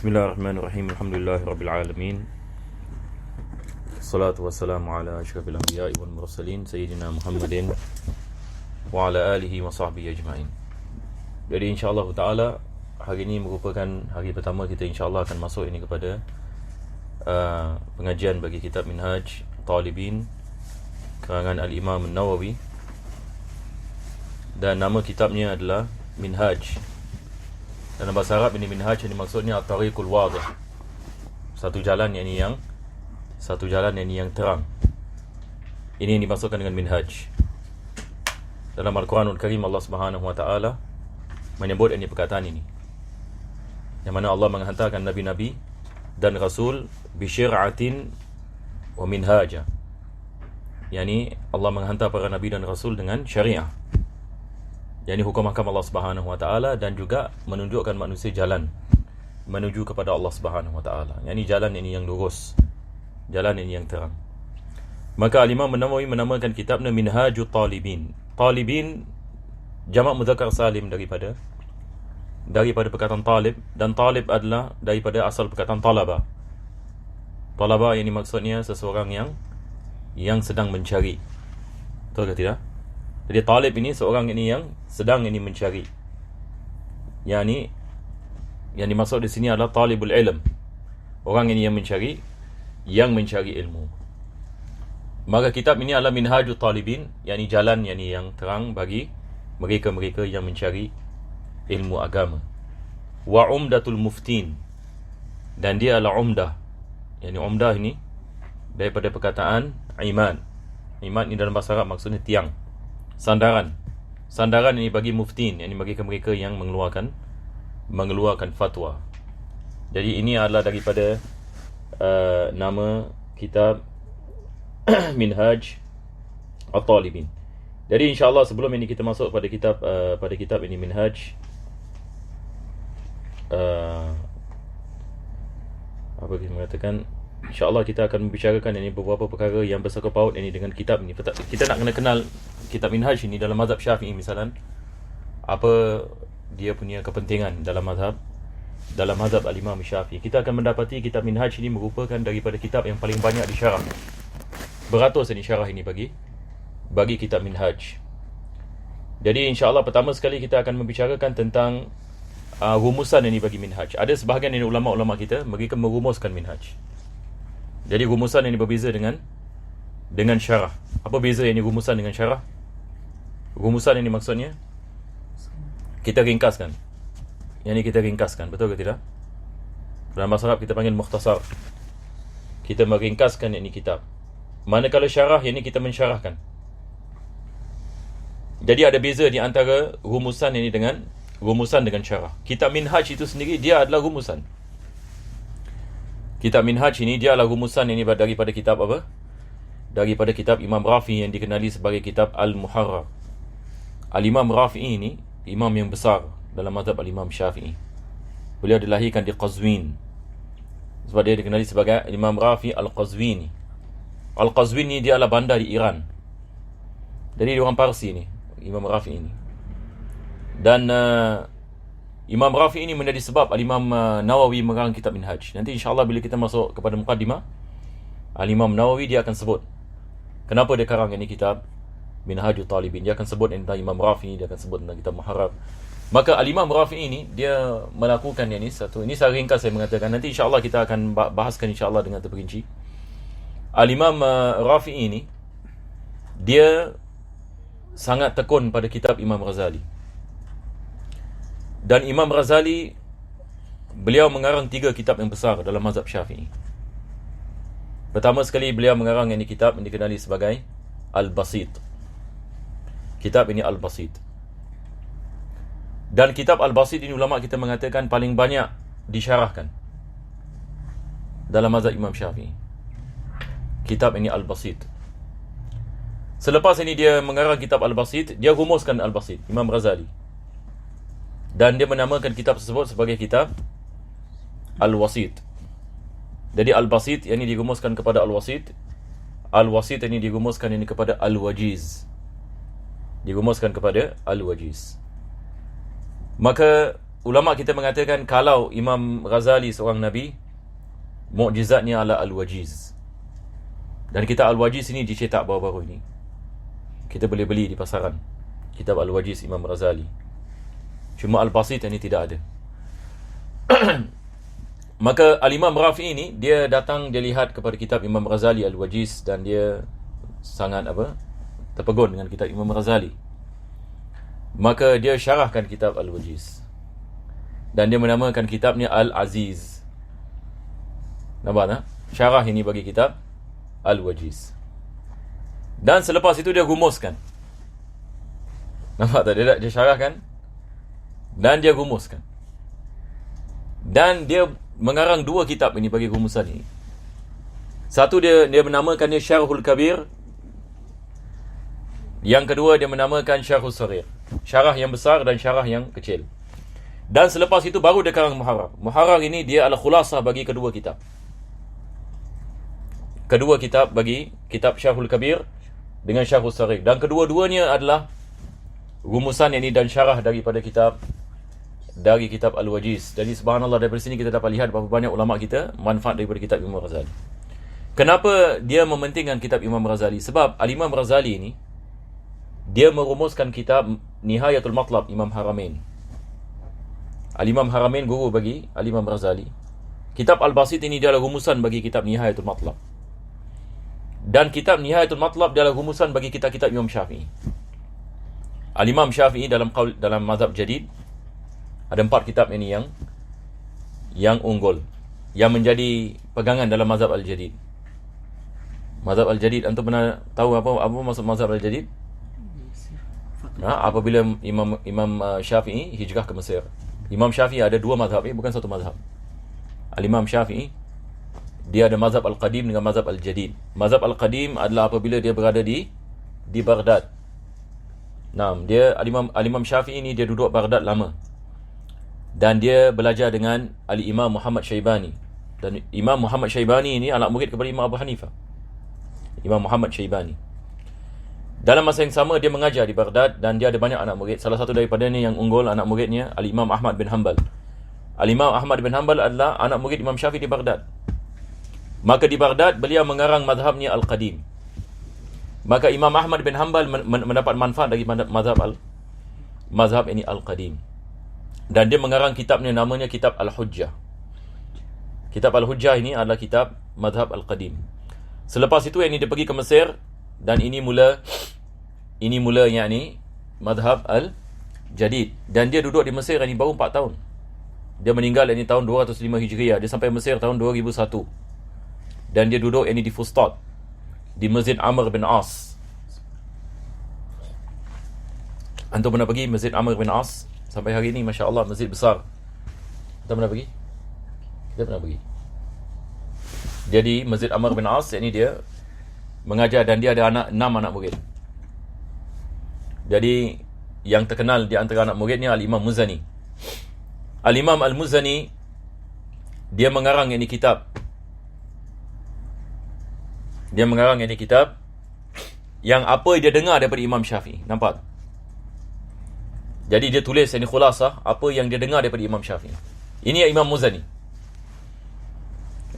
Bismillahirrahmanirrahim. Alhamdulillahirabbil alamin. Wassalatu wassalamu ala asyrafil anbiya'i wal mursalin sayyidina Muhammadin wa ala alihi wa sahbihi ajma'in. Jadi insya-Allah taala hari ini merupakan hari pertama kita insya-Allah akan masuk ini kepada pengajian bagi kitab Minhaj Talibin karangan Al-Imam An-Nawawi, dan nama kitabnya adalah Minhaj. Dalam bahasa Arab ini minhaj ini maksudnya at-tariqul wadih, satu jalan yang terang. Ini yang dimaksudkan dengan minhaj. Dalam Al-Quranul Karim Allah Subhanahu wa taala menyebut ini perkataan ini, yang mana Allah menghantarkan nabi-nabi dan rasul bi syir'atin wa minhaja. Yani Allah menghantar para nabi dan rasul dengan syariah, yakni hukum-hukum Allah Subhanahu wa taala, dan juga menunjukkan manusia jalan menuju kepada Allah Subhanahu wa taala. Yakni jalan ini yang lurus, jalan ini yang terang. Maka Al-Imam An-Nawawi menamakan kitabnya Minhajut Talibin. Talibin jamak mudzakkar salim daripada perkataan talib, dan talib adalah daripada asal perkataan talaba. Talaba ini maksudnya seseorang yang sedang mencari. Betul ke tidak? Jadi talib ini seorang ini yang sedang ini mencari. Yang dimaksud di sini adalah talibul ilm. Orang ini yang mencari ilmu. Maka kitab ini adalah Minhajut Talibin, yakni jalan yang terang bagi mereka-mereka yang mencari ilmu agama. Wa umdatul muftin, dan dia adalah umdah. Yani umdah ini daripada perkataan iman. Iman ini dalam bahasa Arab maksudnya tiang, sandaran ini bagi muftin, yang bagi mereka yang mengeluarkan fatwa. Jadi ini adalah daripada nama kitab Minhaj At-Talibin. Jadi insya-Allah sebelum ini kita masuk pada kitab ini Minhaj, apa kita mengatakan, insya-Allah kita akan membicarakan ini beberapa perkara yang bersangkut paut ini dengan kitab ini. Kita nak kena kenal kitab Minhaj ini dalam mazhab Syafi'i misalan, apa dia punya kepentingan dalam mazhab Al-Imam Syafi'i. Kita akan mendapati kitab Minhaj ini merupakan daripada kitab yang paling banyak disyarah. Beratus ini syarah ini bagi kitab Minhaj. Jadi insya-Allah pertama sekali kita akan membicarakan tentang rumusan ini bagi Minhaj. Ada sebahagian ini ulama-ulama kita mereka merumuskan Minhaj. Jadi rumusan ini berbeza dengan syarah. Apa beza ini rumusan dengan syarah? Rumusan ini maksudnya kita ringkaskan. Kita ringkaskan, betul ke tidak? Dalam bahasa Arab kita panggil mukhtasar. Kita meringkaskan ini kitab. Manakala syarah ini kita mensyarahkan. Jadi ada beza di antara rumusan ini dengan syarah. Kitab Minhaj itu sendiri dia adalah rumusan. Kitab Minhaj ini dia adalah rumusan ini daripada kitab apa? Daripada kitab Imam Rafi yang dikenali sebagai kitab Al-Muharrar. Al-Imam Rafi ini imam yang besar dalam mazhab Al-Imam Syafi'i. Beliau dilahirkan di Qazwin, sebab dia dikenali sebagai Imam Rafi Al-Qazwini. Al-Qazwini dia adalah bandar di Iran. Jadi dia orang Parsi ni, Imam Rafi ini. Dan Imam Rafi ini menjadi sebab Al-Imam Nawawi mengarang kitab Minhaj. Nanti insya-Allah bila kita masuk kepada muqaddimah, Al-Imam Nawawi dia akan sebut kenapa dia karang ini kitab Minhajut Talibin. Dia akan sebut tentang Imam Rafi, dia akan sebut tentang kitab Muharrar. Maka Al-Imam Rafi ini dia melakukan ini secara ringkas saya mengatakan. Nanti insya-Allah kita akan bahaskan insya-Allah dengan terperinci. Al-Imam Rafi ini dia sangat tekun pada kitab Imam Ghazali. Dan Imam Ghazali beliau mengarang 3 kitab yang besar dalam mazhab Syafi'i. Pertama sekali beliau mengarang ini kitab yang dikenali sebagai Al-Basit. Kitab ini Al-Basit. Dan kitab Al-Basit ini ulama kita mengatakan paling banyak disyarahkan dalam mazhab Imam Syafi'i. Kitab ini Al-Basit. Selepas ini dia mengarang kitab Al-Basit, dia rumuskan Al-Basit, Imam Ghazali. Dan dia menamakan kitab tersebut sebagai kitab Al-Wasit. Jadi Al-Basit yang ini dirumuskan kepada Al-Wasit. Al-Wasit ini dirumuskan ini kepada Al-Wajiz. Maka ulama kita mengatakan kalau Imam Ghazali seorang Nabi, mukjizatnya adalah Al-Wajiz. Dan kitab Al-Wajiz ini dicetak baru-baru ini. Kita boleh beli di pasaran. Kitab Al-Wajiz Imam Ghazali. Cuma Al-Basit ini tidak ada. Maka Al-Imam Rafi'i ini, dia datang, dia lihat kepada kitab Imam Ghazali Al-Wajiz, dan dia sangat terpegun dengan kitab Imam Ghazali. Maka dia syarahkan kitab Al-Wajiz. Dan dia menamakan kitabnya Al-Aziz. Nampak tak? Syarah ini bagi kitab Al-Wajiz. Dan selepas itu dia rumuskan. Nampak tak? Dia syarahkan dan dia rumuskan. Dan dia mengarang dua kitab ini bagi rumusan ini. Satu dia menamakannya Syarhul Kabir. Yang kedua dia menamakan Syarhul Saghir. Syarah yang besar dan syarah yang kecil. Dan selepas itu baru dia karang Muharrar. Muharrar ini dia adalah khulasah bagi kedua kitab. Kedua kitab bagi kitab Syarhul Kabir dengan Syarhul Saghir. Dan kedua-duanya adalah rumusan ini dan syarah daripada kitab Al-Wajiz. Jadi subhanallah, dari sini kita dapat lihat berapa banyak ulama kita manfaat daripada kitab Imam Ghazali. Kenapa dia mementingkan kitab Imam Ghazali? Sebab Al-Imam Ghazali ini dia merumuskan kitab Nihayatul Matlab Imam Haramain. Al-Imam Haramain guru bagi Al-Imam Ghazali. Kitab Al-Basit ini adalah rumusan bagi kitab Nihayatul Matlab. Dan kitab Nihayatul Matlab adalah rumusan bagi kitab-kitab Imam Syafi'i. Al-Imam Syafi'i dalam mazhab jadid, ada 4 kitab ini yang unggul, yang menjadi pegangan dalam mazhab Al-Jadid. Mazhab Al-Jadid, antum pernah tahu apa maksud mazhab Al-Jadid? Apabila Imam Syafi'i hijrah ke Mesir. Imam Syafi'i ada 2 mazhab, bukan satu mazhab. Al-Imam Syafi'i dia ada mazhab Al-Qadim dengan mazhab Al-Jadid. Mazhab Al-Qadim adalah apabila dia berada di Baghdad. Dia Al-Imam Syafi'i ini dia duduk Baghdad lama. Dan dia belajar dengan Al-Imam Muhammad Syaibani. Dan Imam Muhammad Syaibani ini anak murid kepada Imam Abu Hanifah. Imam Muhammad Syaibani. Dalam masa yang sama dia mengajar di Baghdad dan dia ada banyak anak murid. Salah satu daripadanya yang unggul anak muridnya Al-Imam Ahmad bin Hanbal. Al-Imam Ahmad bin Hanbal adalah anak murid Imam Syafi'i di Baghdad. Maka di Baghdad beliau mengarang mazhabnya Al-Qadim. Maka Imam Ahmad bin Hanbal mendapat manfaat dari mazhab ini Al-Qadim. Dan dia mengarang kitabnya, namanya kitab Al-Hujjah. Kitab Al-Hujjah ini adalah kitab mazhab Al-Qadim. Selepas itu ini dia pergi ke Mesir dan ini mula yakni mazhab Al-Jadid. Dan dia duduk di Mesir ini baru 4 tahun. Dia meninggal ini tahun 205 Hijriah. Dia sampai Mesir tahun 2001. Dan dia duduk ini di Fustat, di Masjid Amr bin As. Antum pernah pergi Masjid Amr bin As? Sampai hari ini Masya Allah masjid besar. Kita pernah pergi? Kita pernah pergi. Jadi Masjid Amr bin As ini dia mengajar dan dia ada 6 anak murid. Jadi yang terkenal di antara anak muridnya Al-Imam Muzani. Al-Imam Al-Muzani dia mengarang ini kitab. Dia mengarang ini kitab yang apa dia dengar daripada Imam Syafi'i. Nampak? Jadi dia tulis ini khulasah apa yang dia dengar daripada Imam Syafi'i. Ini Imam Muzani.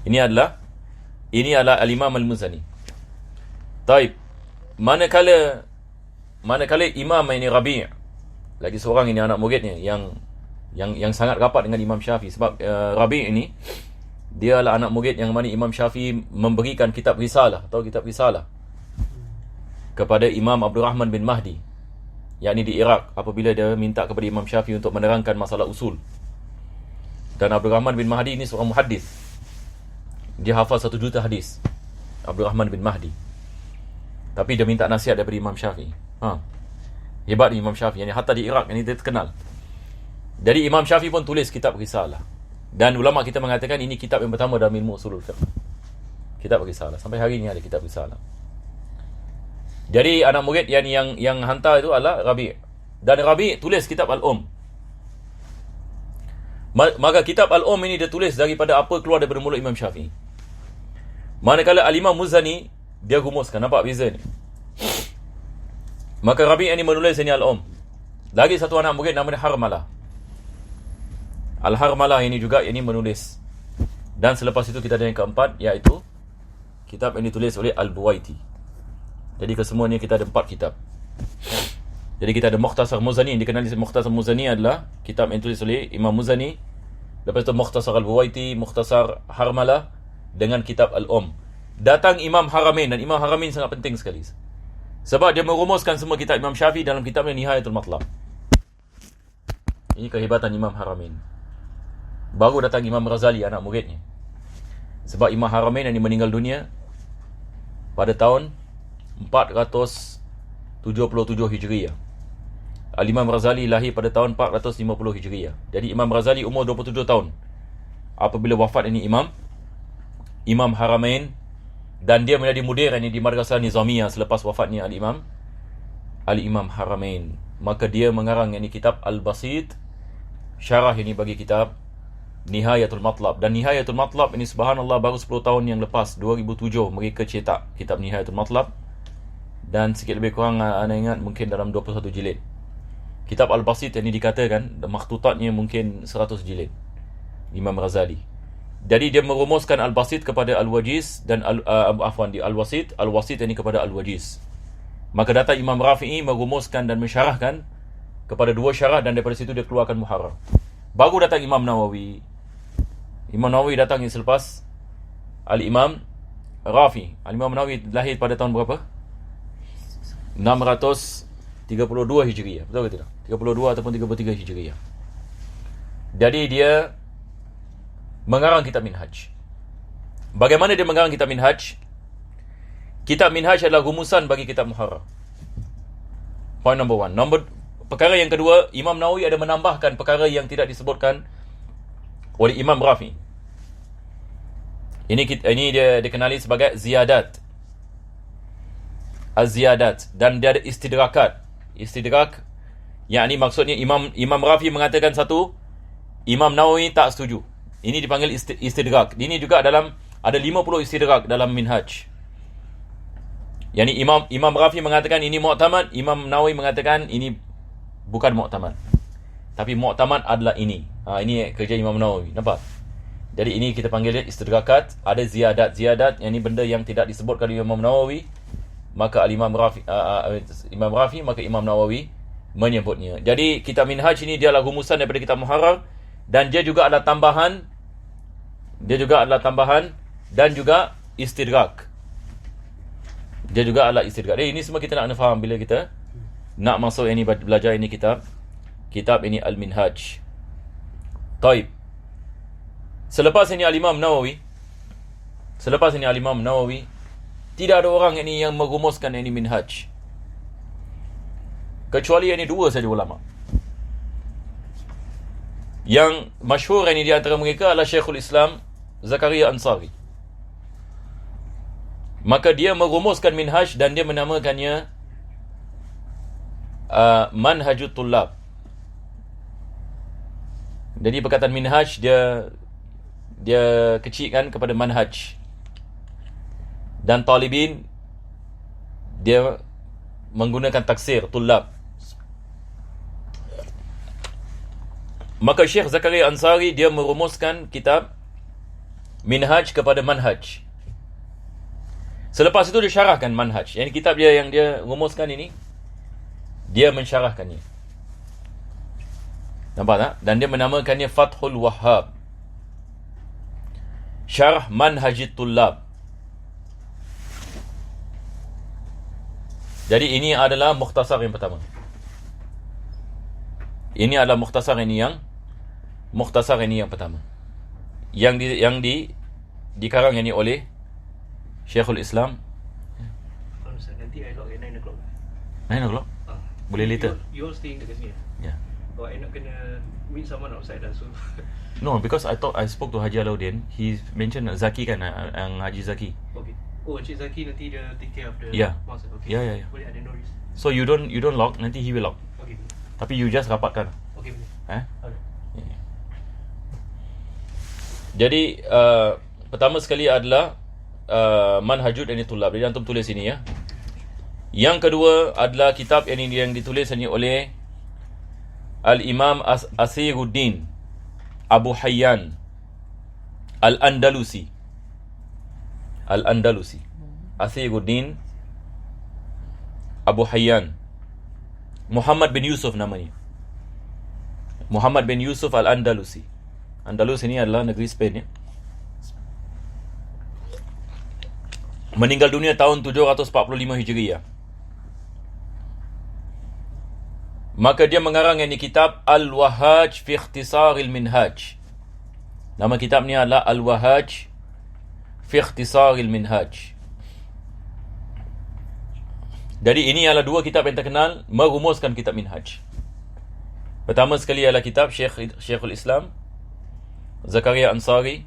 Ini adalah Al-Imam Al-Muzani. Taib. Manakala Imam ini Rabi', lagi seorang ini anak muridnya yang sangat rapat dengan Imam Syafi'i. Sebab Rabi' ini dia adalah anak murid yang mana Imam Syafi'i memberikan kitab Risalah, atau kitab Risalah kepada Imam Abdul Rahman bin Mahdi, yakni di Iraq, apabila dia minta kepada Imam Syafi'i untuk menerangkan masalah usul. Dan Abdul Rahman bin Mahdi ini seorang muhaddis. Dia hafal 1 juta hadis, Abdul Rahman bin Mahdi. Tapi dia minta nasihat daripada Imam Syafi'i. Hebat Imam Syafi'i, yani hatta di Iraq ini dia terkenal. Jadi Imam Syafi'i pun tulis kitab Risalah. Dan ulama kita mengatakan ini kitab yang pertama dalam ilmu usulul fiqh. Kitab Risalah. Sampai hari ini ada kitab Risalah. Jadi anak murid yang hantar itu adalah Rabi'. Dan Rabi' tulis kitab Al-Um. Maka kitab Al-Um ini dia tulis daripada apa keluar daripada mulut Imam Syafi'i. Manakala Al-Imam Muzani dia rumuskan. Nampak beza ni? Maka Rabi' ini menulis ini Al-Um. Lagi satu anak murid namanya Harmalah. Al-Harmalah ini juga ini menulis. Dan selepas itu kita ada yang keempat, iaitu kitab yang ditulis oleh Al-Buwaiti. Jadi kesemuanya kita ada 4 kitab. Jadi kita ada Mukhtasar Muzani. Yang dikenali Mukhtasar Muzani adalah kitab yang ditulis oleh Imam Muzani. Lepas itu Mukhtasar Al-Buwaiti, Mukhtasar Harmalah dengan kitab Al-Um. Datang Imam Haramain, dan Imam Haramain sangat penting sekali. Sebab dia merumuskan semua kitab Imam Syafi'i dalam kitabnya Nihayatul Matlab. Ini kehebatan Imam Haramain. Baru datang Imam Razali, anak muridnya. Sebab Imam Haramain yang meninggal dunia pada tahun 477 Hijriah. Al-Imam Razali lahir pada tahun 450 Hijriah. Jadi Imam Razali umur 27 tahun apabila wafat ini Imam Haramain, dan dia menjadi mudir ini di Madrasah Nizamiyah selepas wafatnya Al-Imam Haramain. Maka dia mengarang ini kitab Al-Basit, syarah ini bagi kitab Nihayatul Matlab. Dan Nihayatul Matlab ini subhanallah baru 10 tahun yang lepas, 2007 mereka cetak kitab Nihayatul Matlab. Dan sikit lebih kurang anda ingat mungkin dalam 21 jilid. Kitab Al-Basit yang dikatakan makhtutatnya mungkin 100 jilid, Imam Razali. Jadi dia merumuskan Al-Basit kepada Al-Wajiz dan Al-Wasit ini kepada Al-Wajiz. Maka datang Imam Rafi'i merumuskan dan mensyarahkan kepada 2 syarah, dan daripada situ dia keluarkan Muharrar. Baru datang Imam Nawawi. Imam Nawawi datang selepas Al-Imam Rafi. Al-Imam Nawawi lahir pada tahun berapa? 632 Hijriah. Betul ke tidak? 32 ataupun 33 Hijriah. Jadi dia mengarang kitab Minhaj. Bagaimana dia mengarang kitab Minhaj? Kitab Minhaj adalah rumusan bagi kitab Muharrar. Point number 1. Perkara yang kedua, Imam Nawawi ada menambahkan perkara yang tidak disebutkan oleh Imam Rafi. Ini dia dikenali sebagai ziyadat. Az-ziyadat. Dan dia ada istidrakat. Istidrak, yakni maksudnya Imam Rafi mengatakan satu, Imam Nawawi tak setuju. Ini dipanggil istidrak. Ini juga ada 50 istidrak dalam Minhaj. Yani Imam Rafi mengatakan ini mu'tamad, Imam Nawawi mengatakan ini bukan mu'tamad. Tapi mu'tamad adalah ini. Ini kerja Imam Nawawi. Nampak? Jadi ini kita panggil dia istidrakat. Ada ziyadat, yang ini benda yang tidak disebutkan oleh Imam Nawawi, maka Imam Rafi, maka Imam Nawawi menyebutnya. Jadi kitab Minhaj ini dia adalah rumusan daripada kitab Muharrar, dan dia juga adalah tambahan. Dan juga istidrak. Dia juga adalah istidrak. Jadi ini semua kita nak faham bila kita nak masuk ini belajar ini kitab ini Al-Minhaj. Taib. Selepas ini Al-Imam Nawawi, tidak ada orang ini yang merumuskan ini Minhaj, kecuali ini 2 saja ulama. Yang masyhur ini di antara mereka adalah Syekhul Islam Zakaria Ansari. Maka dia merumuskan Minhaj dan dia menamakannya Manhajut Tullab. Jadi perkataan Minhaj dia kecilkan kepada manhaj. Dan talibin dia menggunakan taksir Tullab. Maka Syekh Zakaria Ansari dia merumuskan kitab Minhaj kepada manhaj. Selepas itu dia syarahkan manhaj. Yang kitab dia yang dia rumuskan ini, dia mensyarahkannya. Nampak tak? Dan dia menamakannya Fathul Wahhab, Syarah Manhajit Tullab. Jadi ini adalah mukhtasar yang pertama. Ini adalah mukhtasar ini yang pertama. Yang dikarang ini oleh Syekhul Islam. Nanti I log at 9 o'clock. 9 o'clock? Boleh later. You all staying dekat sini? Yeah. Oh, I nak kena meet someone outside lah, so No, because I thought I spoke to Haji Alauddin. He mentioned Zaki kan, yang Haji Zaki. okay. Oh, Encik Zaki nanti dia take care of the Yeah. mouse. Okay. Yeah. Boleh, ada no risk. So you don't log, nanti he will log. Okay. Tapi you just rapatkan. Okay, boleh. Eh? Alright. Jadi pertama sekali adalah Manhajut ini Tullab. Jadi antum tulis ini ya. Yang kedua adalah kitab yang ditulis ini oleh Al-Imam Asiruddin Abu Hayyan Al-Andalusi. Al-Andalusi. Athiruddin Abu Hayyan. Muhammad bin Yusuf namanya. Muhammad bin Yusuf Al-Andalusi. Andalus ini adalah negeri Spain, ya. Meninggal dunia tahun 745 Hijriah. Maka dia mengarang ini kitab Al-Wahhaj fi Ikhtisaril Minhaj. Nama kitab ni adalah Al-Wahhaj fi Ikhtisaril Minhaj. Jadi ini adalah dua kitab yang terkenal merumuskan kitab Minhaj. Pertama sekali adalah kitab Syekhul Islam Zakaria Ansari.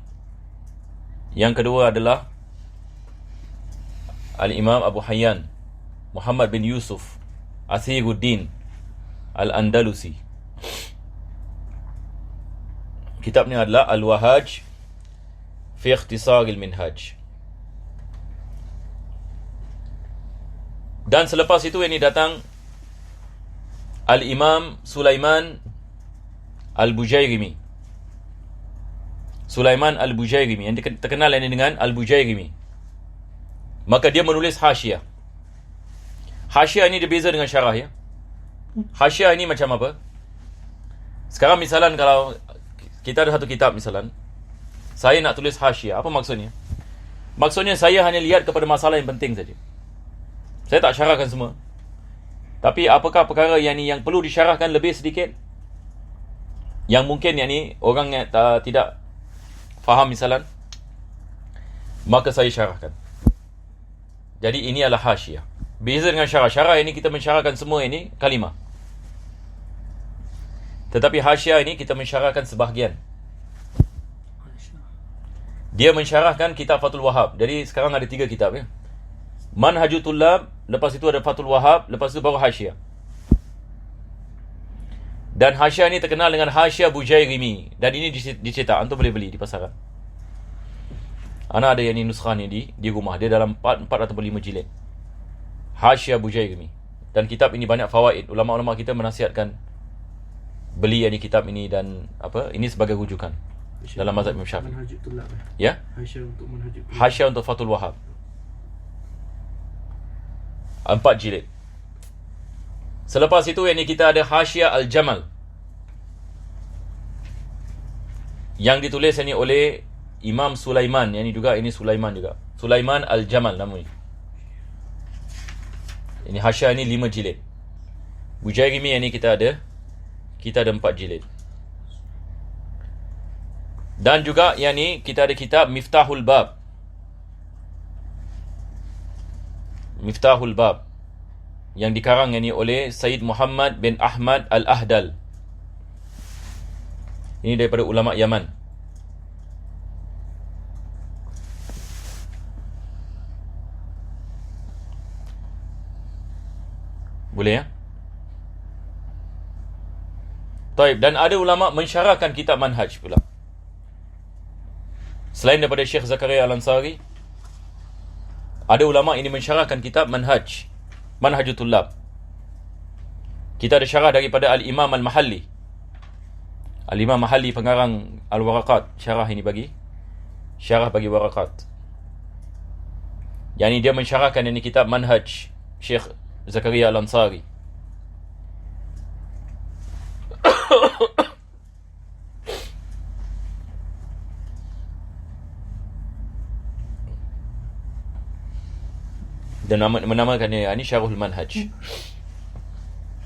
Yang kedua adalah Al-Imam Abu Hayyan Muhammad bin Yusuf Athiruddin Al-Andalusi. Kitabnya adalah Al-Wahhaj fi Ikhtisaril Minhaj. Dan selepas itu ini datang Al-Imam Sulaiman Al-Bujairimi. Sulaiman Al-Bujairimi yang terkenal ini dengan Al-Bujairimi. Maka dia menulis hasyiah. Hasyiah ini berbeza dengan syarah, ya. Hasyiah ini macam apa? Sekarang misalan kalau kita ada satu kitab misalan, saya nak tulis hasyiah, apa maksudnya? Maksudnya saya hanya lihat kepada masalah yang penting saja. Saya tak syarahkan semua. Tapi apakah perkara yang perlu disyarahkan lebih sedikit? Yang mungkin orang yang tidak faham misalan, maka saya syarahkan. Jadi ini adalah hasyiah. Beza dengan syarah. Syarah ini kita mensyarahkan semua ini kalimah. Tetapi hasyiah ini kita mensyarahkan sebahagian. Dia mensyarahkan kitab Fathul Wahhab. Jadi sekarang ada 3 kitab, ya. Manhajut Tullab, lepas itu ada Fathul Wahhab, lepas itu baru hasyiah. Dan hasyiah ini terkenal dengan hasyiah Bujairimi. Dan ini dicetak, antum boleh beli di pasaran. Ana ada yang nuskah ni di rumah. Dia dalam 4 atau 5 jilid. Hasyiah Bujairimi. Dan kitab ini banyak fawaid. Ulama-ulama kita menasihatkan beli kitab ini dan ini sebagai rujukan dalam mazhab Imam Syafi'i. Manhajut Tullab, ya? Hasyiah untuk Manhajut Tullab. Hasyiah untuk Fathul Wahhab. 4 jilid. Selepas itu kita ada Hasyiah Al-Jamal yang ditulis oleh Imam Sulaiman. Ini Sulaiman juga. Sulaiman Al-Jamal namanya. Ini hasyiah ini 5 jilid. Bujairimi kita ada 4 jilid. Dan juga kita ada kitab Miftahul Bab. Miftahul Bab yang dikarang oleh Said Muhammad bin Ahmad Al-Ahdal. Ini daripada ulama Yaman. Boleh, ya? Taib. Dan ada ulama mensyarahkan kitab Manhaj pula. Selain daripada Syekh Zakaria Al-Ansari, ada ulama ini mensyarahkan kitab Manhaj, Manhajut Tullab. Kita ada syarah daripada Al-Imam Al-Mahalli. Al-Imam Mahalli pengarang Al-Waraqat, syarah bagi Waraqat. Dia mensyarahkan kitab Manhaj Syekh Zakaria Al-Ansari. Dan menamakannya ini Syarhul Manhaj.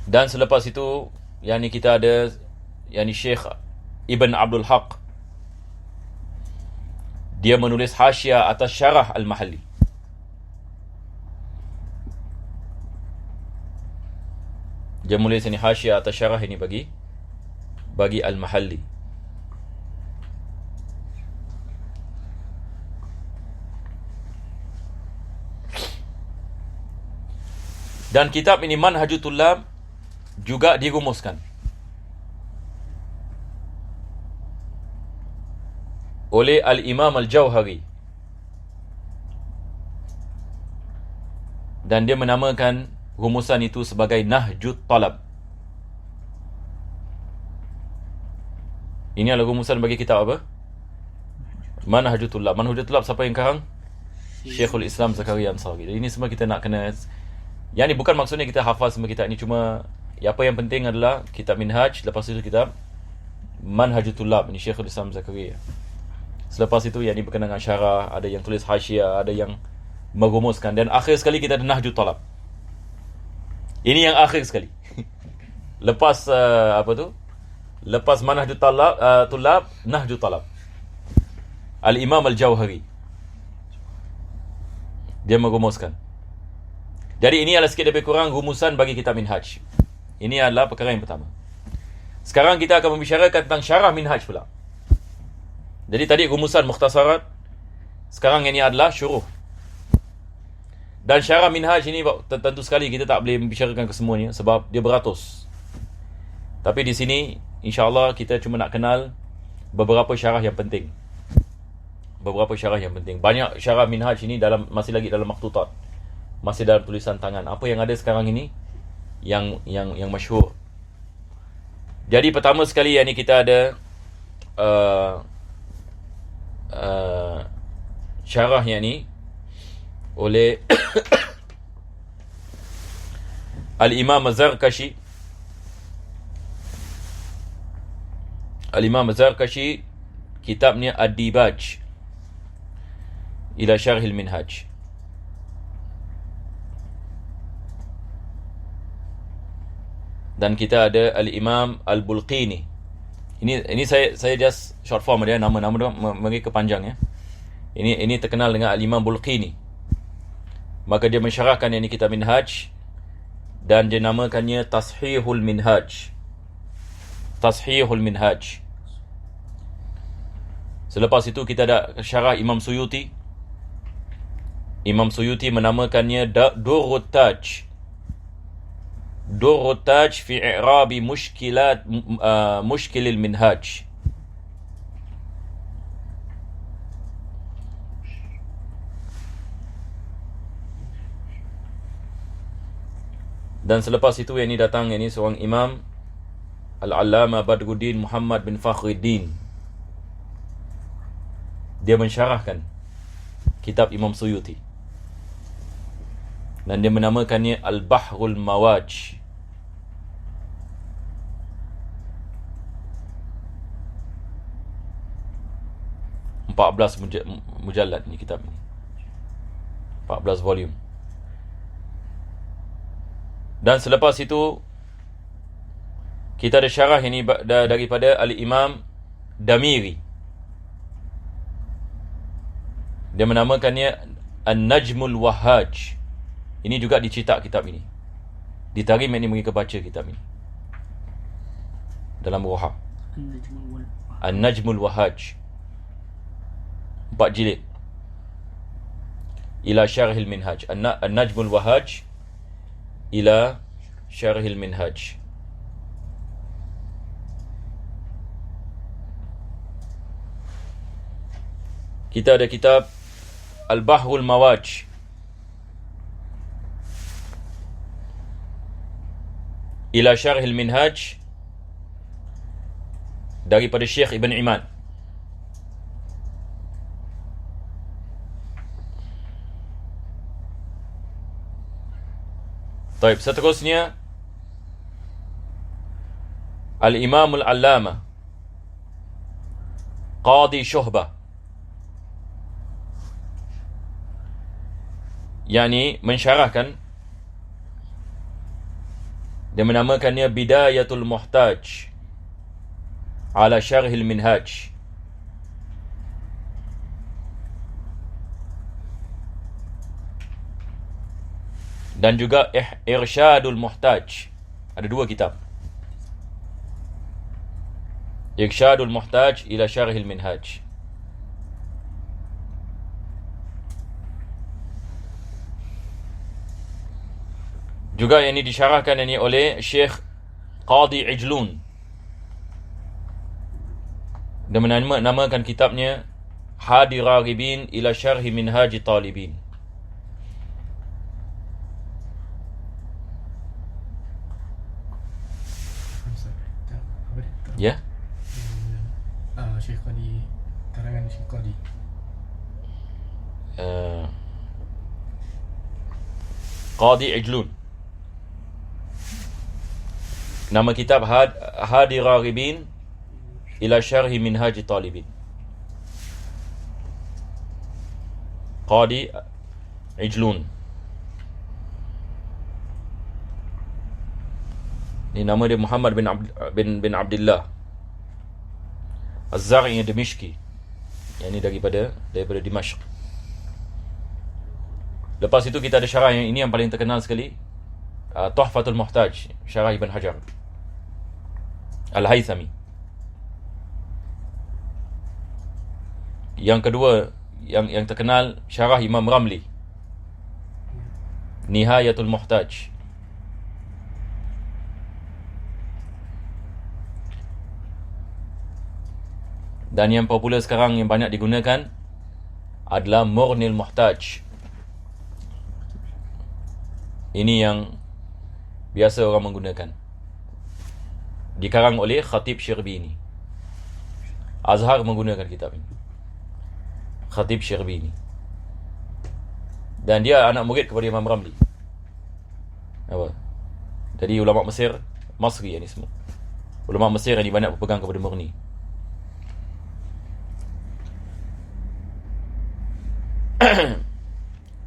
Dan selepas itu kita ada Syekh Ibn Abdul Haq. Dia menulis hasyiah atas syarah Al-Mahalli. Dia menulis hasyiah atas syarah bagi Al-Mahalli. Dan kitab ini Manhajut Tullab juga dirumuskan oleh Al-Imam Al-Jauhari. Dan dia menamakan rumusan itu sebagai Nahjut Talab. Ini adalah rumusan bagi kitab apa? Manhajul Tullab. Manhajul Tullab siapa yang karang? Syekhul Islam Zakaria Ansari. Jadi ini semua kita nak kena. Yang ni bukan maksudnya kita hafal semua kitab ni, cuma apa yang penting adalah kitab Minhaj, lepas itu kitab Manhajul Tullab ni Syekhul Islam Zakaria. Selepas itu yang ni berkenaan dengan syarah, ada yang tulis hasyiah, ada yang merumuskan, dan akhir sekali kita ada Nahjul Talab. Ini yang akhir sekali. Lepas lepas Manhajul Tullab, Nahjul Talab. Al-Imam Al-Jauhari dia merumuskan. Jadi ini adalah sikit lebih kurang rumusan bagi kitab Minhaj. Ini adalah perkara yang pertama. Sekarang kita akan membicarakan tentang syarah Minhaj pula. Jadi tadi rumusan mukhtasarat, sekarang ini adalah syuruh. Dan syarah Minhaj ini tentu sekali kita tak boleh membicarakan kesemuanya sebab dia beratus. Tapi di sini insya-Allah kita cuma nak kenal beberapa syarah yang penting. Beberapa syarah yang penting. Banyak syarah Minhaj ini masih lagi dalam maktutat. Masih dalam tulisan tangan. Apa yang ada sekarang ini yang masyhur. Jadi pertama sekali yang ni kita ada syarah yang ni oleh Al-Imam Az-Zarkashi. Al-Imam Az-Zarkashi kitabnya Ad-Dibaj ila Syarhil Minhaj. Dan kita ada Al-Imam Al-Bulqini. Ini saya just short form dia, nama dia mereka panjang ya. Ini terkenal dengan Al-Imam Bulqini. Maka dia mensyarahkan ini kitab Minhaj dan dia namakannya Tashihul Minhaj. Tashihul Minhaj. Selepas itu kita ada syarah Imam Suyuti. Imam Suyuti menamakannya Durrut Taj. Durrut Taj fi i'rabi mushkilil minhaj. Dan selepas itu yang ini datang, ini seorang imam Al-Allamah Badruddin Muhammad bin Fakhruddin. Dia mensyarahkan kitab Imam Suyuti dan dia menamakannya Al-Bahrul Mawaj. Mujallad ni kitab ni. 14 volume. Dan selepas itu kita ada syarah ini daripada Al-Imam Damiri. Dia menamakannya An-Najmul Wahhaj. Ini juga dicetak kitab ini. Di Tarim ini mereka baca kitab ini dalam Ruha. An-Najmul Wahhaj, 4 jilid. Ila Syarhil Minhaj. An-Najmul Wahhaj ila Syarhil Minhaj. Kita ada kitab Al-Bahrul Mawaj ila Syarhil Minhaj daripada Syekh Ibn Iman. Baik, seterusnya Al-Imam Al-Allamah Qadi Syuhbah, yakni mensyarahkan, dia menamakannya Bidayatul Muhtaj ala Syarhil Minhaj. Dan juga Irsyadul Muhtaj. Ada 2 kitab. Irsyadul Muhtaj ila Syarhil Minhaj. Juga yang ini disyarahkan ini oleh Syekh Qadi Ijlun. Dia menamakan kitabnya Hadi Raghibin ila Syarhi Minhaji Talibin. Ya? Qadi Ijlun. Nama kitab Hadi Raghibin ila Syarhi Minhaj Talibin. Qadi Ijlun. Ini nama dia Muhammad bin Abdullah Az-Zari Dimishki. Yang ini daripada Dimashq. Lepas itu kita ada syarah yang ini yang paling terkenal sekali, Tuhfatul Muhtaj, syarah Ibn Hajar Al-Haythami. Yang kedua yang terkenal, syarah Imam Ramli, Nihayatul Muhtaj. Dan yang popular sekarang yang banyak digunakan adalah Mughnil Muhtaj. Ini yang biasa orang menggunakan. Dikarang oleh Khatib Syirbini. Azhar menggunakan kitab ini. Khatib Syirbini. Dan dia anak murid kepada Imam Ramli. Apa? Jadi ulama Mesir, Masri ni semua. Ulama Mesir yang banyak berpegang kepada Mughni.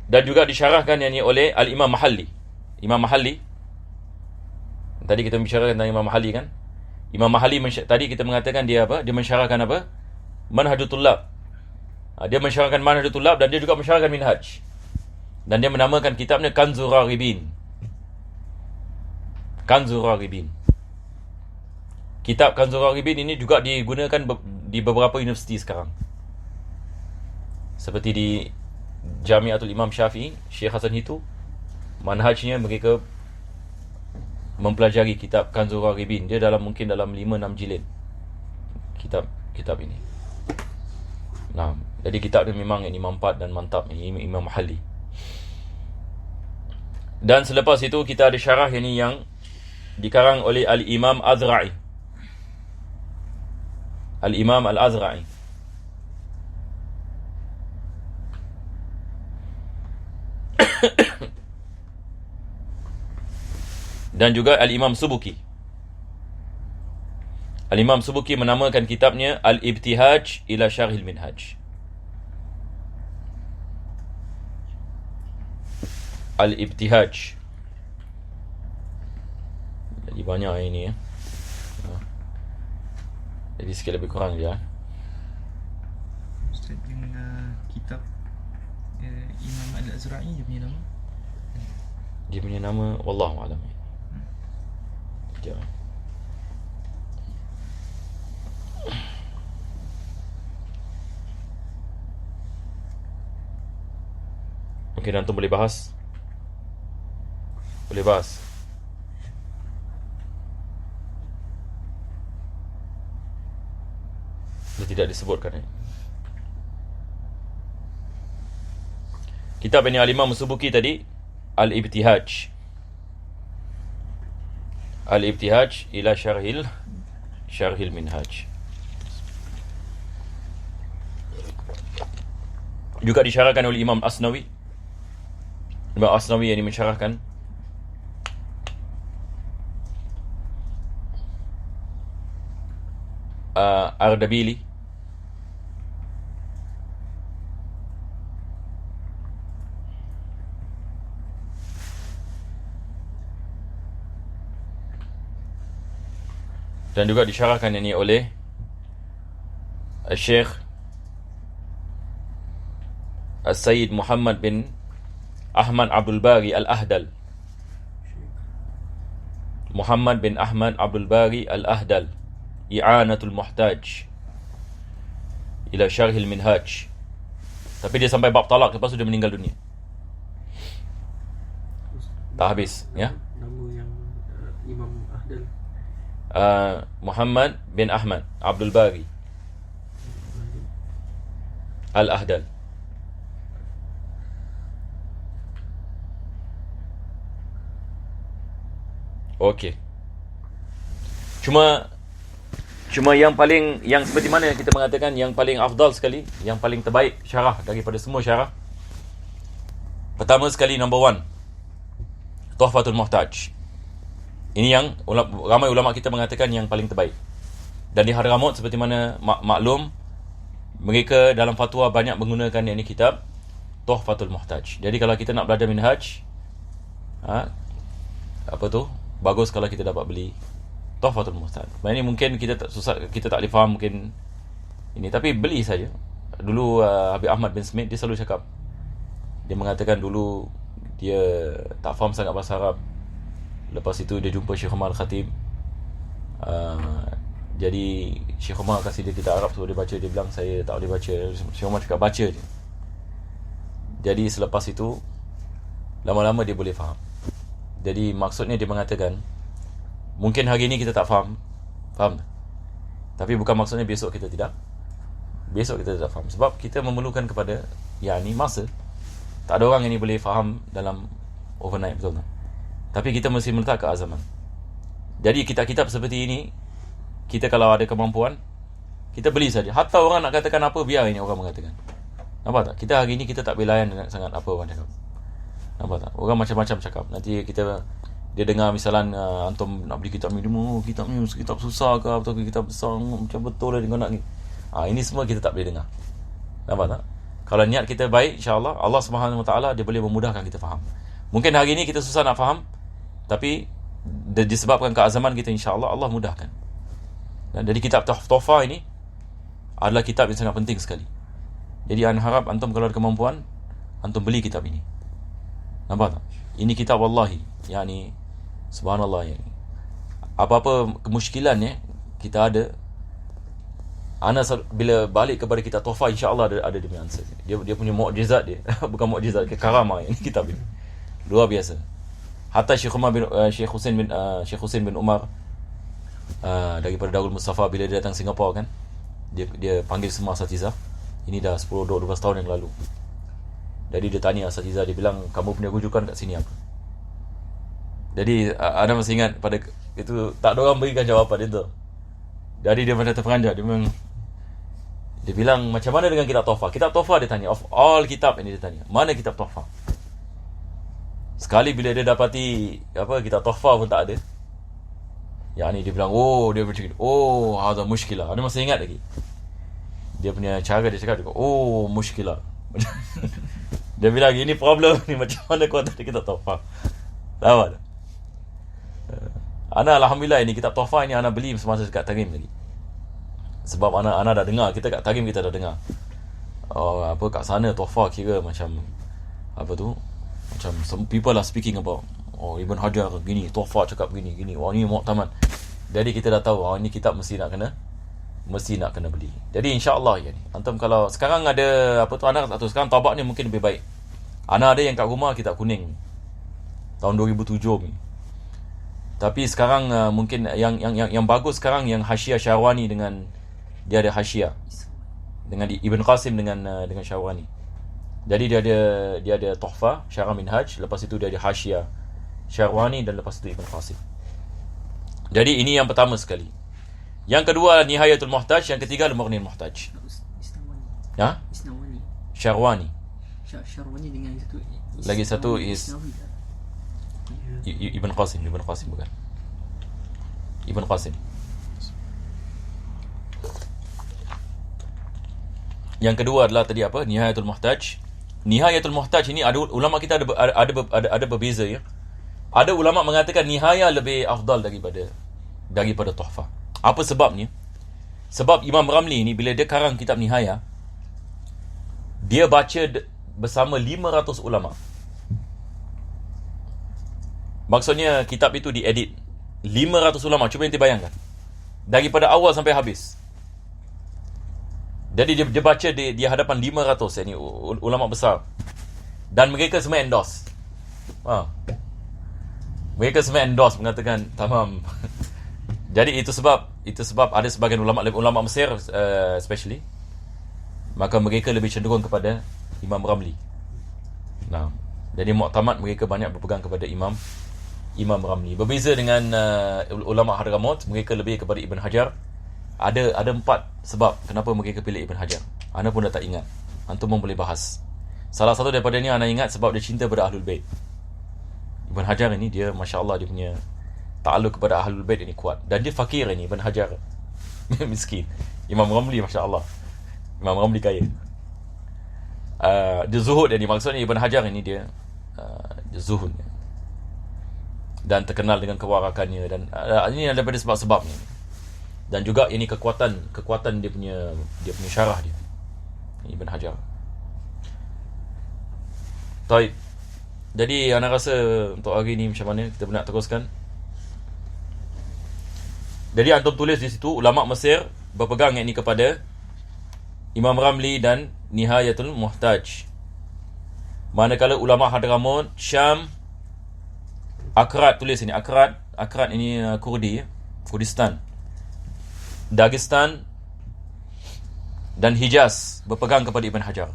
Dan juga disyarahkan yang ini oleh Al-Imam Mahalli. Imam Mahalli, tadi kita bicarakan tentang Imam Mahalli kan. Imam Mahalli tadi kita mengatakan dia apa? Dia mensyarahkan apa? Manhajut Tullab. Dia mensyarahkan Manhajut Tullab dan dia juga mensyarahkan Minhaj. Dan dia menamakan kitabnya Kanzur Raghibin. Kanzur Raghibin. Kitab Kanzur Raghibin ini juga digunakan di beberapa universiti sekarang. Seperti di Jamiatul Imam Syafi'i, Syekh Hasan Hitu, manhajnya mereka mempelajari kitab Kanzur Raghibin. Dia mungkin dalam 5-6 jilid kitab ini. Nah, jadi kitab dia memang ini manfaat dan mantap, ini Imam Mahalli. Dan selepas itu kita ada syarah ini yang dikarang oleh Al-Imam Azra'i. Al-Imam Al-Azra'i. Dan juga Al-Imam Subuki. Al-Imam Subuki menamakan kitabnya Al-Ibtihaj ila Syarhil Minhaj. Al-Ibtihaj. Jadi banyak ini ya. Jadi sikit lebih kurang je. Ustaz, yang kitab Imam Al-Azra'i dia punya nama? Dia punya nama wallahu a'lam. Sekejap. Mungkin antum boleh bahas. Boleh bahas. Dia tidak disebutkan. Kitab ini Al-Imam Subuki tadi, Al-Ibtihaj. Al-Ibtihaj ila Syarhil Minhaj. Juga disyarahkan oleh Imam Asnawi. Imam Asnawi yang mensyarahkan Ardabili. Dan juga disyarahkan ini oleh Syekh As-Sayyid Muhammad bin Ahmad Abdul Bari Al-Ahdal. Muhammad bin Ahmad Abdul Bari Al-Ahdal, I'anatul Muhtaj ila Syarhil Minhaj. Tapi dia sampai bab talak, lepas tu dia meninggal dunia. Tak habis ya. Nama yang Imam Ahdal, Muhammad bin Ahmad Abdul Bari Al-Ahdal. Okey. Cuma yang seperti mana yang kita mengatakan yang paling afdal sekali, yang paling terbaik syarah daripada semua syarah Pertama sekali, number one, Tuhfatul Muhtaj. Ini yang ramai ulama kita mengatakan yang paling terbaik. Dan di Hadramaut seperti mana maklum, mereka dalam fatwa banyak menggunakan yang ini kitab Tuhfatul Muhtaj. Jadi kalau kita nak belajar minhaj, bagus kalau kita dapat beli Tuhfatul Muhtaj. Ini mungkin kita tak boleh faham mungkin ini, tapi beli saja. Dulu Habib Ahmad bin Smith dia selalu cakap, dia mengatakan dulu dia tak faham sangat bahasa Arab. Lepas itu dia jumpa Syekh Umar Al-Khatib. Jadi Syekh Umar kasih dia kitab Arab, suruh dia baca. Dia bilang saya tak boleh baca. Syekh Umar cakap baca je. Jadi selepas itu lama-lama dia boleh faham. Jadi maksudnya dia mengatakan, mungkin hari ini kita tak faham tak? Tapi bukan maksudnya besok kita tidak faham. Sebab kita memerlukan kepada masa. Tak ada orang yang boleh faham dalam overnight, betul tak? Tapi kita mesti meletak keazaman. Jadi kitab-kitab seperti ini, kita kalau ada kemampuan, kita beli saja. Hatta orang nak katakan apa, biar ini orang mengatakan. Nampak tak? Kita hari ini kita tak boleh layan sangat apa orang cakap. Nampak tak? Orang macam-macam cakap. Nanti dia dengar misalan antum nak beli kitab ni, kitab ni kitab susah ke atau kitab besar, macam betul lah dia nak ni. Ini semua kita tak boleh dengar. Nampak tak? Kalau niat kita baik, insya-Allah Allah Subhanahu Wa Taala dia boleh memudahkan kita faham. Mungkin hari ini kita susah nak faham, tapi disebabkan keazaman kita, insya-Allah Allah mudahkan. Dan dari kitab Tuhfah ini adalah kitab yang sangat penting sekali. Jadi ana harap antum kalau ada kemampuan, antum beli kitab ini. Nampak tak? Ini kitab wallahi, subhanallah, apa-apa kemusykilan kita ada, ana bila balik kepada kitab Tuhfah, insya-Allah ada dia punya answer. Dia punya mukjizat dia. Bukan mukjizat, karamah ini kitab ini. Luar biasa. Hatta Syekh Hussein bin Umar daripada Darul Mustafa, bila dia datang Singapura kan, dia panggil semua asatizah. Ini dah 10-12 tahun yang lalu. Jadi dia tanya asatizah, dia bilang, kamu punya rujukan kat sini apa? Jadi ana masih ingat pada itu, tak ada orang berikan jawapan dia tu. Jadi dia macam terperanjat. Dia bilang, macam mana dengan kitab Tuhfah? Kitab Tuhfah dia tanya, of all kitab ini dia tanya, mana kitab Tuhfah? Sekali bila dia dapati kitab Tuhfah pun tak ada, dia bilang, dia macam ni, ada muskilah. Ada masih ingat lagi dia punya cara dia cakap, muskilah. Dia bilang, ini problem ni, macam mana kau tak ada kitab Tuhfah? Tahu tak? Ana alhamdulillah ini kitab Tuhfah ini ana beli semasa dekat Tarim lagi. Sebab ana dah dengar, kita kat Tarim kita dah dengar. Kat sana Tuhfah kira macam macam some people are speaking about Ibn Hajar gini, Tuhfah cakap gini, ni muktamad. Jadi kita dah tahu ini kitab mesti nak kena beli. Jadi insya-Allah antum kalau sekarang ada ana tak tahu sekarang tabak ni mungkin lebih baik. Ana ada yang kat rumah kitab kuning tahun 2007 ni. Tapi sekarang mungkin yang bagus sekarang yang Hasyiah Syarwani, dengan dia ada Hasyiah dengan Ibn Qasim dengan Syarwani. Jadi dia ada Tuhfah Syarah Minhaj, lepas itu dia ada Hasyiah Syarwani, dan lepas itu Ibn Qasim. Jadi ini yang pertama sekali. Yang kedua Nihayatul Muhtaj, yang ketiga Al-Mughnil Muhtaj. Isnawani. Syarwani. Syarwani dengan satu lagi satu is Ibn Qasim bukan. Ibn Qasim. Yang kedua adalah tadi Nihayatul Muhtaj. Nihayatul Muhtaj ini ada ulama kita ada berbeza ya. Ada ulama mengatakan nihayah lebih afdal daripada Tuhfah. Apa sebabnya? Sebab Imam Ramli ni bila dia karang kitab Nihayah, dia baca bersama 500 ulama. Maksudnya kitab itu diedit 500 ulama. Cuba nanti bayangkan, daripada awal sampai habis. Jadi dia baca di hadapan 500 ulama besar, dan mereka semua endorse. Mereka semua endorse, mengatakan tamam. Jadi itu sebab ada sebagian ulama Mesir especially, maka mereka lebih cenderung kepada Imam Ramli. Jadi muktamad mereka banyak berpegang kepada Imam Ramli. Berbeza dengan ulama Hadramaut, mereka lebih kepada Ibn Hajar. Ada 4 sebab kenapa mereka pilih Ibn Hajar. Ana pun dah tak ingat. Antum pun boleh bahas. Salah satu daripada ni anak ingat sebab dia cinta pada Ahlul Bait. Ibn Hajar ini dia Masya Allah dia punya ta'alluq kepada Ahlul Bait ini kuat. Dan dia fakir ini Ibn Hajar. Miskin. Imam Ramli Masya Allah. Imam Ramli kaya. Dia zuhud ni. Maksudnya Ibn Hajar ini dia zuhud. Dan terkenal dengan kewarakannya. Dan ini daripada sebab-sebab ni. Dan juga ini kekuatan dia punya syarah dia. Ibn Hajar. Taib. Jadi anak rasa untuk hari ni macam mana kita nak teruskan. Jadi antum tulis di situ ulama Mesir berpegang yakni kepada Imam Ramli dan Nihayatul Muhtaj. Manakala ulama Hadramut, Syam, Akrat, tulis ini Akrat ini Kurdi, Kurdistan, Dagestan dan Hijaz berpegang kepada Ibn Hajar.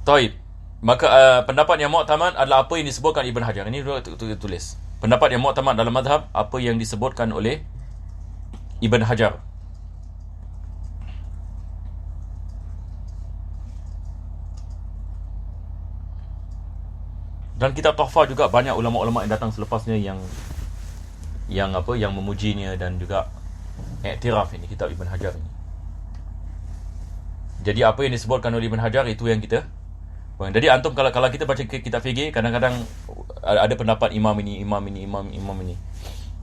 Taib. Maka pendapat yang mu'tamad adalah apa yang disebutkan Ibn Hajar. Ini dulu tulis. Pendapat yang mu'tamad dalam mazhab apa yang disebutkan oleh Ibn Hajar. Dan kitab Tuhfah juga banyak ulama-ulama yang datang selepasnya yang memujinya dan juga iktiraf ini kitab Ibn Hajar ini. Jadi apa yang disebutkan oleh Ibn Hajar itu yang kita. Jadi antum kalau kita baca kitab fikih kadang-kadang ada pendapat imam ini.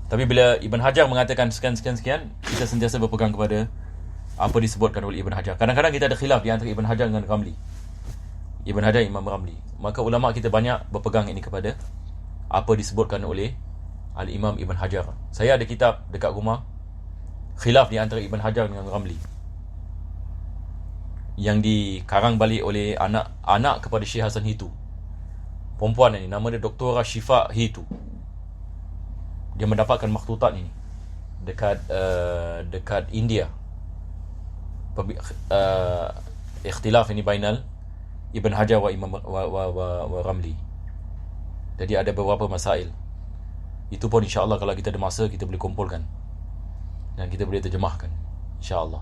Tapi bila Ibn Hajar mengatakan sekian, kita sentiasa berpegang kepada apa disebutkan oleh Ibn Hajar. Kadang-kadang kita ada khilaf di antara Ibn Hajar dengan Ramli. Ibn Hajar, Imam Ramli. Maka ulama kita banyak berpegang ini kepada apa disebutkan oleh Al-Imam Ibn Hajar. Saya ada kitab dekat rumah khilaf di antara Ibn Hajar dengan Ramli, yang dikarang balik oleh anak kepada Syekh Hasan Hitu. Perempuan ini nama dia Dr. Syifa Hitu. Dia mendapatkan makhtutat ini dekat India. Ikhtilaf ini bainal Ibn Hajar wa Imam wa Ramli. Jadi ada beberapa masail. Itu pun insya-Allah kalau kita ada masa kita boleh kumpulkan dan kita boleh terjemahkan insya-Allah.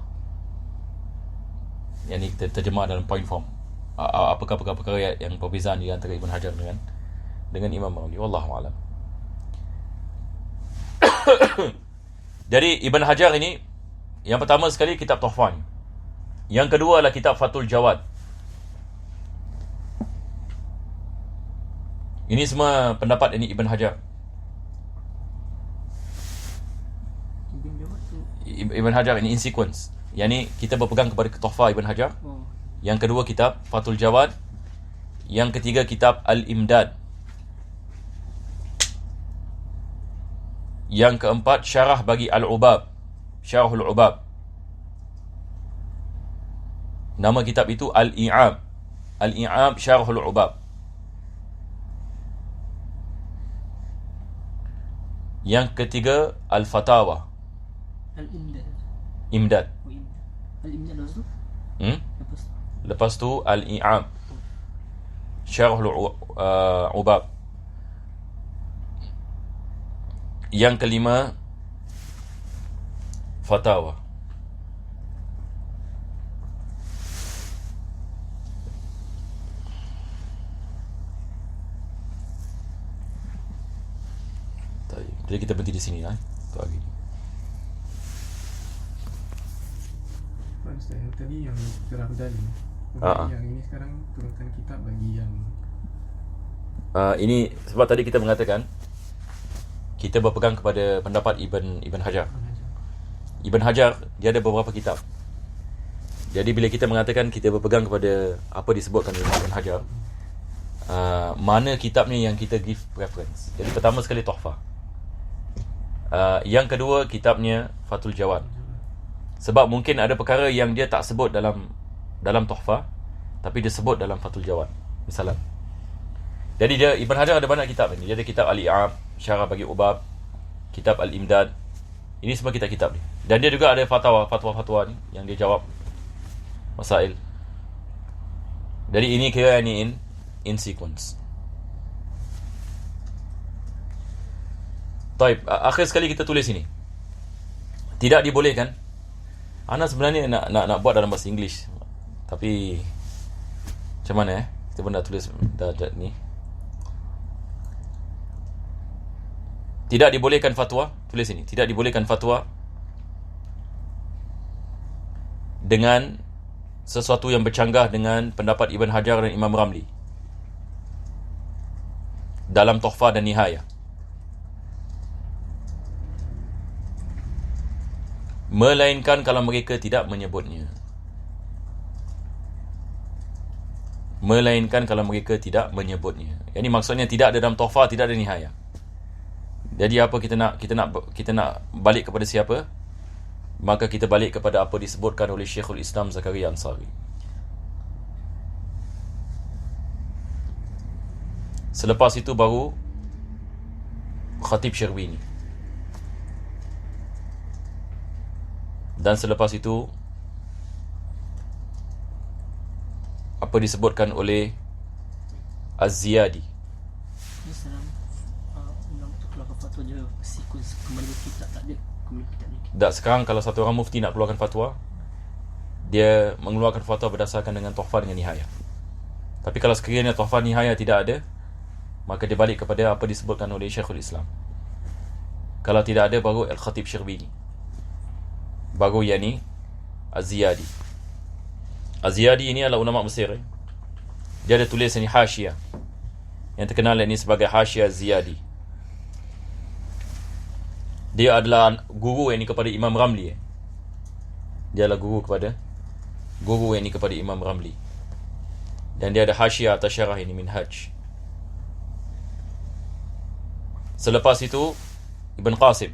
Yang ni kita terjemah dalam point form. Apakah perkara yang perbezaan di antara Ibn Hajar dengan Imam Ramli. Wallahu a'lam. Jadi Ibn Hajar ini yang pertama sekali kitab Tuhfah. Yang kedua adalah kitab Fathul Jawad. Ini semua pendapat ini Ibn Hajar. Ibn Hajar ini in sequence. Yang ni kita berpegang kepada Tuhfah Ibn Hajar. Yang kedua kitab Fathul Jawad. Yang ketiga kitab Al-Imdad. Yang keempat syarah bagi Al-Ubab, Syarahul Ubab. Nama kitab itu Al-I'ab. Al-I'ab Syarahul Ubab. Yang ketiga Al-Fatawa. Al-Imdad. Imdad. Al-Imdad lepas tu? Lepas tu Al-I'ab Syarahul Ubab. Yang kelima Fatawa. Jadi kita berhenti di sini lah untuk hari ini. Ustaz, yang tadi yang Ramdan ni, yang ini sekarang turunkan kitab bagi yang ini sebab tadi kita mengatakan kita berpegang kepada pendapat Ibn Hajar. Ibn Hajar dia ada beberapa kitab. Jadi bila kita mengatakan kita berpegang kepada apa disebutkan oleh Ibn Hajar, mana kitab ni yang kita give preference. Jadi pertama sekali Tuhfah. Yang kedua kitabnya Fathul Jawad. Sebab mungkin ada perkara yang dia tak sebut dalam Tuhfah, tapi dia sebut dalam Fathul Jawad. Misalnya. Jadi dia Ibn Hajar ada banyak kitab ni. Dia ada kitab Al-I'ab, Syarah bagi Ubab, kitab Al-Imdad, Ini semua kitab-kitab ni. Dan dia juga ada fatwa-fatwa ni yang dia jawab masail. Jadi ini kira ni in sequence. Taib, akhir sekali kita tulis ini. Tidak dibolehkan. Ana sebenarnya nak buat dalam bahasa English. Tapi macam mana kita pun dah tulis dah ni. Tidak dibolehkan fatwa, tulis ini. Tidak dibolehkan fatwa dengan sesuatu yang bercanggah dengan pendapat Ibn Hajar dan Imam Ramli dalam Tuhfah dan Nihayah. Melainkan kalau mereka tidak menyebutnya. Melainkan kalau mereka tidak menyebutnya. Yang ini maksudnya tidak ada dalam Tuhfah, tidak ada Nihayah. Jadi apa kita nak balik kepada siapa? Maka kita balik kepada apa disebutkan oleh Syekhul Islam Zakaria Ansari. Selepas itu baru Khatib Syarbini. Dan selepas itu apa disebutkan oleh Az-Ziyadi. Ini salam ulama tu keluarkan fatwa je sequence kembali ke kitab tak ada. Kembali ke kitab ni. Tak, sekarang kalau satu orang mufti nak keluarkan fatwa, dia mengeluarkan fatwa berdasarkan dengan Tuhfah dengan Nihayah. Tapi kalau sekiranya Tuhfah Nihayah tidak ada, maka dia balik kepada apa disebutkan oleh Syekhul Islam. Kalau tidak ada, baru Al-Khatib Syarbini, baru yani Az-Ziyadi. Az-Ziyadi ini adalah ulama Mesir. Dia ada tulis ini Hasyiah, yang terkenal ini sebagai Hasyiah Az-Ziyadi. Dia adalah guru ini kepada Imam Ramli. Dia adalah guru ini kepada Imam Ramli. Dan dia ada Hasyiah atas syarah ini Minhaj. Selepas itu Ibn Qasim.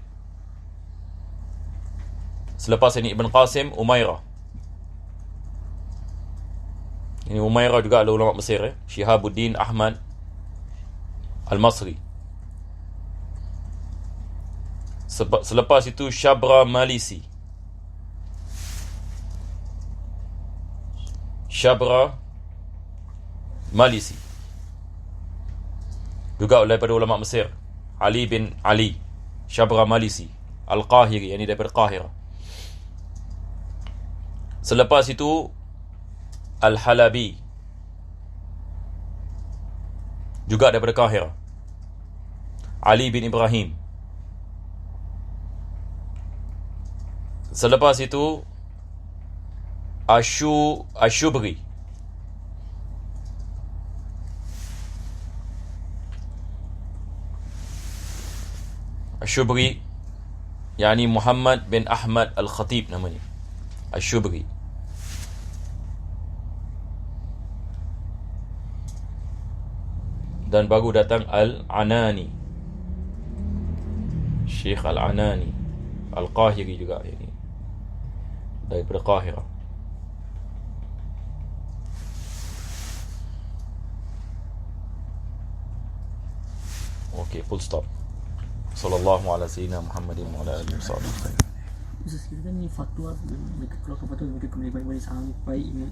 Selepas ini Ibn Qasim, Umairah. Ini Umairah juga adalah ulama Mesir. Shihabuddin Ahmad Al-Masri. Selepas itu Shabra Malisi. Shabra Malisi juga daripada ulama Mesir. Ali bin Ali Shabra Malisi Al-Qahiri, yang ini daripada Qahirah. Selepas itu Al-Halabi juga daripada Qahirah. Ali bin Ibrahim. Selepas itu Asyubri. Asyubri yakni Muhammad bin Ahmad Al-Khatib namanya. Asyubri. Dan baru datang Al-Anani. Syekh Al-Anani Al-Qahiri juga ini daripada Qahirah. Okey, full stop. Sallallahu ala sayyidina Muhammadin wa ala alihi wasallam. Ustaz, kita ni fatwa mereka keluarkan fatwa mereka kembali balik sampai Imam